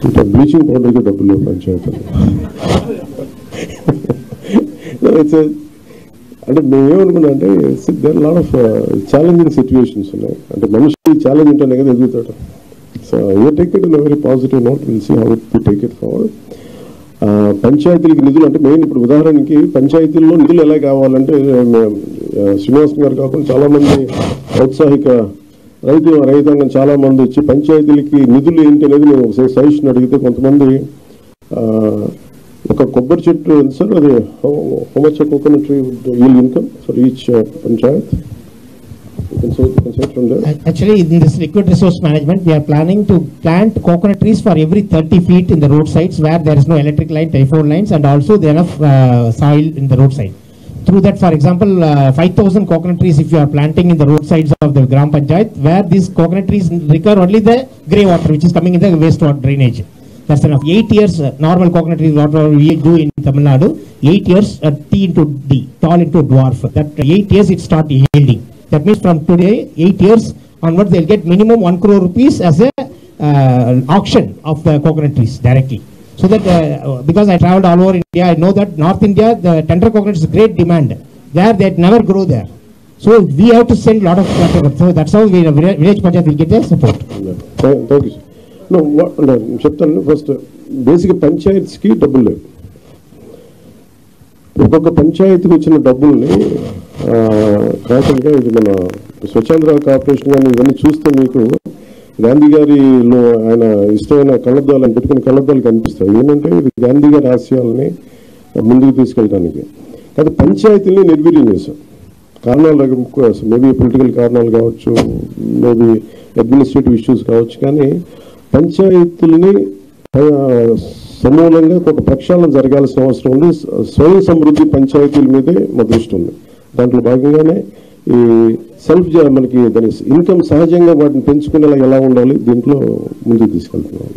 అంటే బ్లీచింగ్ పౌడర్కి డబ్బులు లేవు పంచాయతీలు. అంటే మేము ఏమనుకున్నా అంటే there lot of challenging situations ఉన్నాయి. అంటే మనిషి ఛాలెంజ్ ఉంటేనే కదా ఎదుగుతాడు. So you take it in very positive note, will see how to take it forward. పంచాయతీలకి నిధులు అంటే మెయిన్ ఇప్పుడు ఉదాహరణకి పంచాయతీల్లో నిధులు ఎలా కావాలంటే శ్రీనివాస్ గారు కాకుండా చాలామంది ఔత్సాహిక రైతాంగం చాలామంది వచ్చి పంచాయతీలకి నిధులు ఏంటి అనేది నేను ఒకసారి సజెషన్ అడిగితే కొంతమంది ఒక కొబ్బరి చెట్టు సార్ అది how much coconut tree would yield income for each panchayat? You can say from there. Actually, in this liquid resource management, we are planning to plant coconut trees for every 30 feet in the roadsides where there is no electric line, telephone lines, and also there enough soil in the roadside. Through that, for example, 5,000 coconut trees if you are planting in the roadsides of the Gram Panchayat, where these coconut trees recover only the grey water which is coming in the wastewater drainage. That's enough. 8 years normal coconut trees, what we do in Tamil Nadu, 8 years T into D, tall into dwarf. That 8 years it start yielding. That means from today, 8 years onwards, they'll get minimum 1 crore rupees as a auction of the coconut trees directly. So that because I traveled all over India, I know that North India, the tender coconut is great demand. There they never grow there. So we have to send a lot of coconut. So that's how we village panchayat will get their support. Thank you. No, చెప్తాను first basic పంచాయత్స్కి డబ్బులు లేవు. ఒక్కొక్క పంచాయతీకి వచ్చిన డబ్బుల్ని కాకుండా ఇది మన స్వచ్ఛంద్ర కార్పొరేషన్ కానీ ఇవన్నీ చూస్తే మీకు గాంధీ గారిలో ఆయన ఇష్టమైన కళ్ళద్దాలని పెట్టుకుని కళ్ళద్దాలు కనిపిస్తాయి. ఏంటంటే ఇది గాంధీ గారి ఆశయాలని ముందుకు తీసుకెళ్ళడానికి. కానీ పంచాయతీలని నిర్వీర్యం చేశాం. కారణాలు మేబీ పొలిటికల్ కారణాలు కావచ్చు, మేబీ అడ్మినిస్ట్రేటివ్ ఇష్యూస్ కావచ్చు. కానీ పంచాయతీలని సమూలంగా ఒక ప్రక్షాళన జరగాల్సిన అవసరం ఉంది. స్వయం సమృద్ధి పంచాయతీల మీదే మా దృష్టి ఉంది. దాంట్లో భాగంగానే ఈ సెల్ఫ్ మనకి దాని ఇన్కమ్ సహజంగా వాటిని పెంచుకునేలా ఎలా ఉండాలి దీంట్లో ముందుకు తీసుకెళ్తున్నాం.